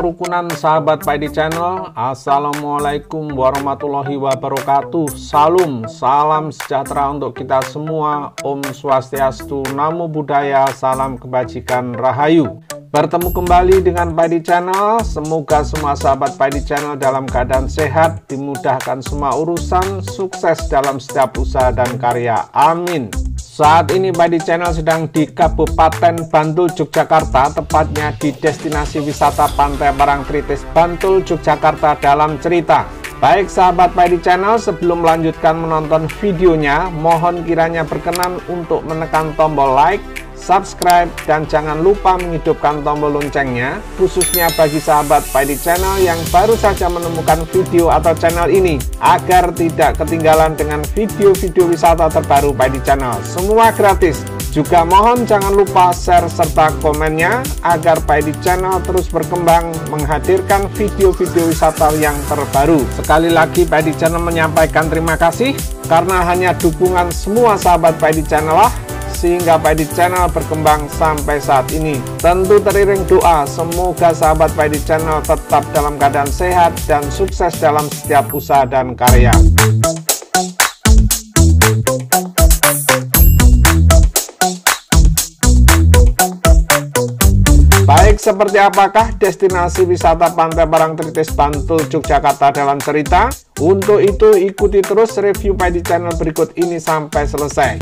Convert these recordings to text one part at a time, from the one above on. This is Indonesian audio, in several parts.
kerukunan sahabat Pak Edi Channel. Assalamualaikum warahmatullahi wabarakatuh. Salam sejahtera untuk kita semua. Om Swastiastu, Namo Buddhaya, salam kebajikan, rahayu. Bertemu kembali dengan Pak Edi Channel. Semoga semua sahabat Pak Edi Channel dalam keadaan sehat, dimudahkan semua urusan, sukses dalam setiap usaha dan karya. Amin. Saat ini Pak Edi Channel sedang di Kabupaten Bantul, Yogyakarta, tepatnya di destinasi wisata Pantai Parangtritis, Bantul, Yogyakarta dalam cerita. Baik sahabat Pak Edi Channel, sebelum melanjutkan menonton videonya, mohon kiranya berkenan untuk menekan tombol like, subscribe, dan jangan lupa menghidupkan tombol loncengnya, khususnya bagi sahabat Pak Edi Channel yang baru saja menemukan video atau channel ini, agar tidak ketinggalan dengan video-video wisata terbaru Pak Edi Channel. Semua gratis. Juga mohon jangan lupa share serta komennya, agar Pak Edi Channel terus berkembang menghadirkan video-video wisata yang terbaru. Sekali lagi Pak Edi Channel menyampaikan terima kasih, karena hanya dukungan semua sahabat Pak Edi Channel lah sehingga Pak Edi Channel berkembang sampai saat ini. Tentu teriring doa, semoga sahabat Pak Edi Channel tetap dalam keadaan sehat dan sukses dalam setiap usaha dan karya. Baik, seperti apakah destinasi wisata Pantai Parangtritis, Bantul, Yogyakarta dalam cerita? Untuk itu ikuti terus review Pak Edi Channel berikut ini sampai selesai.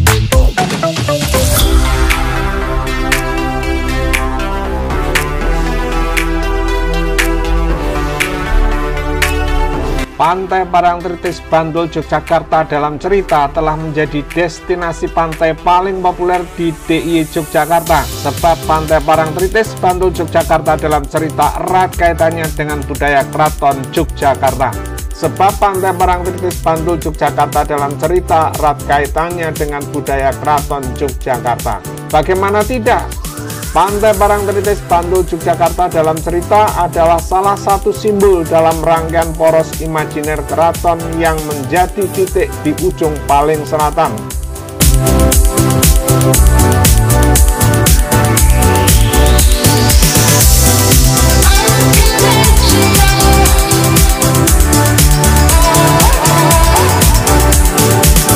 Pantai Parangtritis, Bantul, Yogyakarta dalam cerita telah menjadi destinasi pantai paling populer di DIY Yogyakarta. Sebab Pantai Parangtritis, Bantul, Yogyakarta dalam cerita erat kaitannya dengan budaya Keraton Yogyakarta. Sebab Pantai Parangtritis, Bantul, Yogyakarta dalam cerita erat kaitannya dengan budaya Keraton Yogyakarta. Bagaimana tidak? Pantai Parangtritis, Bantul, Yogyakarta dalam cerita adalah salah satu simbol dalam rangkaian poros imajiner keraton yang menjadi titik di ujung paling selatan.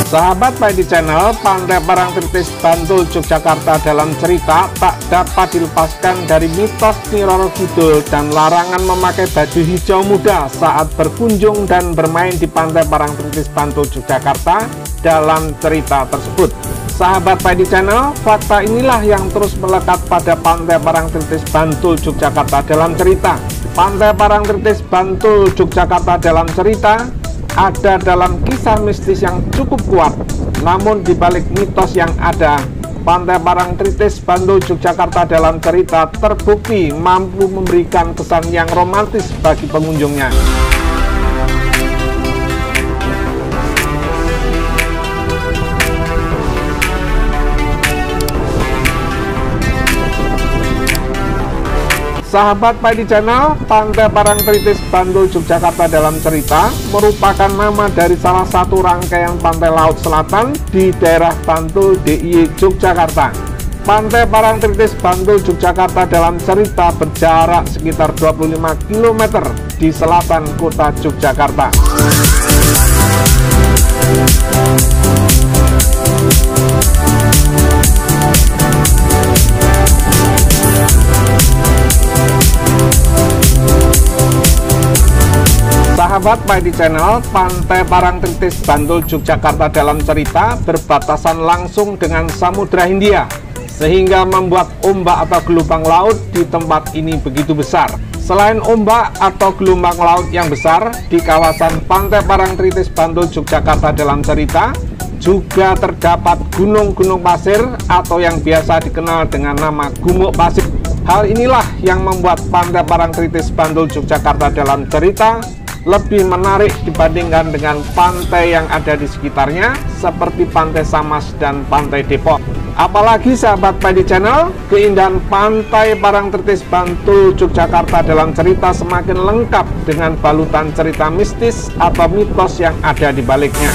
Sahabat Pak Edi Channel, Pantai Parangtritis, Bantul, Yogyakarta dalam cerita tak dapat dilepaskan dari mitos Nyi Roro Kidul dan larangan memakai baju hijau muda saat berkunjung dan bermain di Pantai Parangtritis, Bantul, Yogyakarta dalam cerita tersebut. Sahabat Pak Edi Channel, fakta inilah yang terus melekat pada Pantai Parangtritis, Bantul, Yogyakarta dalam cerita. Pantai Parangtritis, Bantul, Yogyakarta dalam cerita ada dalam kisah mistis yang cukup kuat. Namun di balik mitos yang ada, Pantai Parangtritis, Bantul, Yogyakarta dalam cerita terbukti mampu memberikan kesan yang romantis bagi pengunjungnya. Sahabat Pak Edi Channel, Pantai Parangtritis, Bantul, Yogyakarta dalam cerita merupakan nama dari salah satu rangkaian pantai laut selatan di daerah Bantul, DIY Yogyakarta. Pantai Parangtritis, Bantul, Yogyakarta dalam cerita berjarak sekitar 25 km di selatan kota Yogyakarta. Sahabat Pak Edi Channel, Pantai Parangtritis, Bantul, Yogyakarta dalam cerita berbatasan langsung dengan Samudra Hindia, sehingga membuat ombak atau gelombang laut di tempat ini begitu besar. Selain ombak atau gelombang laut yang besar, di kawasan Pantai Parangtritis, Bantul, Yogyakarta dalam cerita juga terdapat gunung-gunung pasir atau yang biasa dikenal dengan nama Gumuk Pasir. Hal inilah yang membuat Pantai Parangtritis, Bantul, Yogyakarta dalam cerita lebih menarik dibandingkan dengan pantai yang ada di sekitarnya seperti Pantai Samas dan Pantai Depok. Apalagi sahabat Pak Edi Channel, keindahan Pantai Parangtritis, Bantul, Yogyakarta dalam cerita semakin lengkap dengan balutan cerita mistis atau mitos yang ada di baliknya.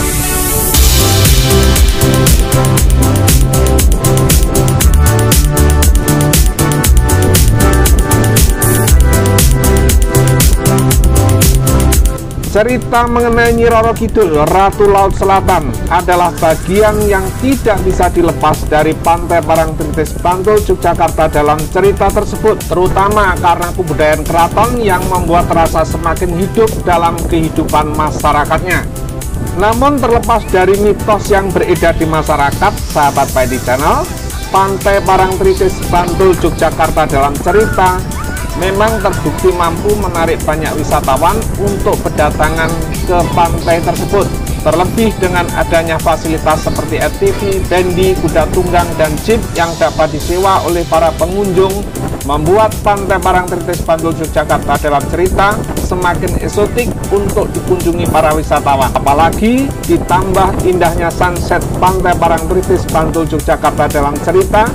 Cerita mengenai Nyi Roro Kidul, Ratu Laut Selatan, adalah bagian yang tidak bisa dilepas dari Pantai Parangtritis, Bantul, Yogyakarta dalam cerita tersebut, terutama karena kebudayaan keraton yang membuat rasa semakin hidup dalam kehidupan masyarakatnya. Namun terlepas dari mitos yang beredar di masyarakat, sahabat Paidi Channel, Pantai Parangtritis, Bantul, Yogyakarta dalam cerita memang terbukti mampu menarik banyak wisatawan untuk berdatangan ke pantai tersebut. Terlebih dengan adanya fasilitas seperti ATV, bendi, kuda tunggang, dan jeep yang dapat disewa oleh para pengunjung, membuat Pantai Parangtritis, Bantul, Yogyakarta dalam cerita semakin eksotik untuk dikunjungi para wisatawan. Apalagi ditambah indahnya sunset Pantai Parangtritis, Bantul, Yogyakarta dalam cerita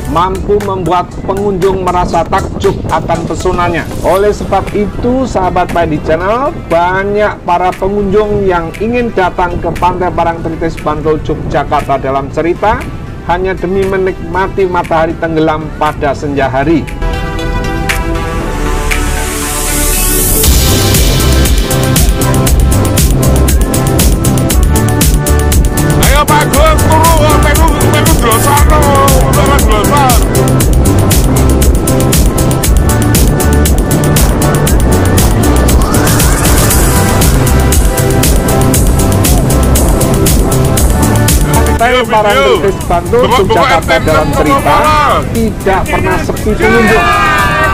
mampu membuat pengunjung merasa takjub akan pesonanya. Oleh sebab itu, sahabat Paidi Channel, banyak para pengunjung yang ingin datang ke Pantai Parangtritis, Bantul, Yogyakarta dalam cerita hanya demi menikmati matahari tenggelam pada senja hari. Ayo Pak Gus, turu, melu glosan glosan. Pantai Parangtritis, Bantul, Yogyakarta dalam cerita tidak pernah sepi pengunjung.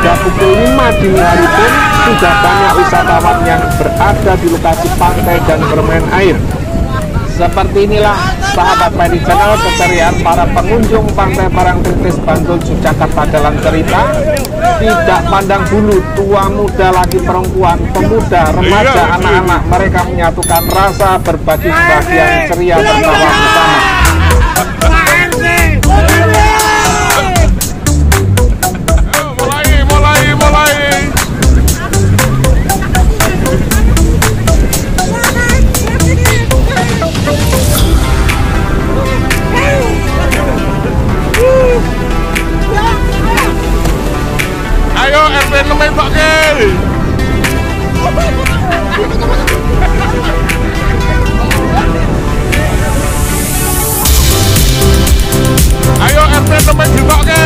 Pada pukul 5 dini hari pun sudah banyak wisatawan yang berada di lokasi pantai dan bermain air. Seperti inilah, sahabat Paidi Channel, keceriaan para pengunjung Pantai Parangtritis, Bantul, Yogyakarta dalam cerita. Tidak pandang bulu, tua, muda, laki, perempuan, pemuda, remaja, anak-anak, mereka menyatukan rasa berbagi kebahagiaan, ceria, tertawa bersama. Mulai. Ayo RP nemen Pak Ke. Ayo RP nemen Pak Ke.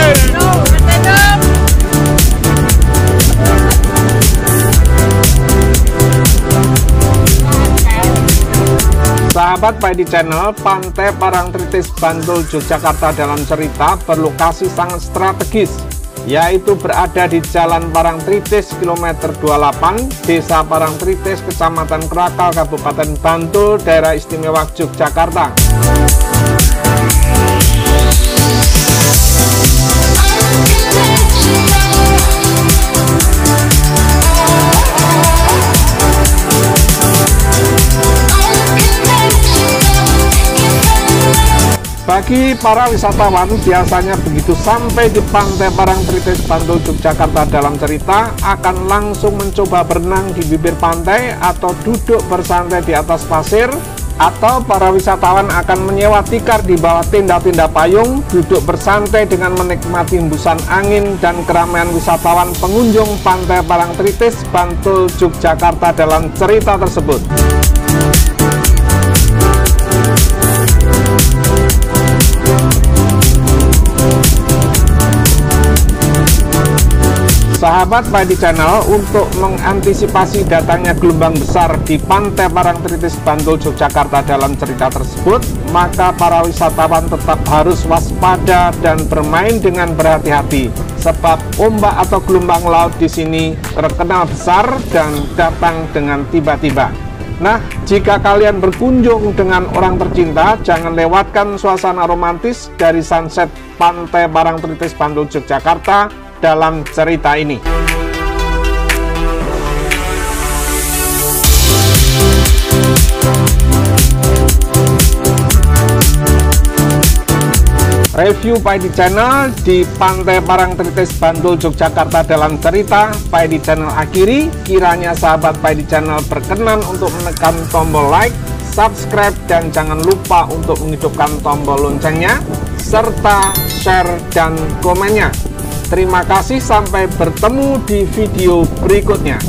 Sahabat Paidi Channel, Pantai Parangtritis, Bantul, Yogyakarta dalam cerita berlokasi sangat strategis, yaitu berada di Jalan Parangtritis kilometer 28, Desa Parangtritis, Kecamatan Krakal, Kabupaten Bantul, Daerah Istimewa Yogyakarta. Bagi para wisatawan, biasanya begitu sampai di Pantai Parangtritis, Bantul, Yogyakarta dalam cerita akan langsung mencoba berenang di bibir pantai atau duduk bersantai di atas pasir, atau para wisatawan akan menyewa tikar di bawah tenda-tenda payung, duduk bersantai dengan menikmati hembusan angin dan keramaian wisatawan pengunjung Pantai Parangtritis, Bantul, Yogyakarta dalam cerita tersebut. Sahabat Paidi Channel, untuk mengantisipasi datangnya gelombang besar di Pantai Parangtritis, Bantul, Yogyakarta dalam cerita tersebut, maka para wisatawan tetap harus waspada dan bermain dengan berhati-hati, sebab ombak atau gelombang laut di sini terkenal besar dan datang dengan tiba-tiba. Nah, jika kalian berkunjung dengan orang tercinta, jangan lewatkan suasana romantis dari sunset Pantai Parangtritis, Bantul, Yogyakarta dalam cerita ini. Review Paidi Channel di Pantai Parangtritis, Bantul, Yogyakarta dalam cerita Paidi Channel akhiri. Kiranya sahabat Paidi Channel berkenan untuk menekan tombol like, subscribe, dan jangan lupa untuk menghidupkan tombol loncengnya, serta share dan komennya. Terima kasih, sampai bertemu di video berikutnya.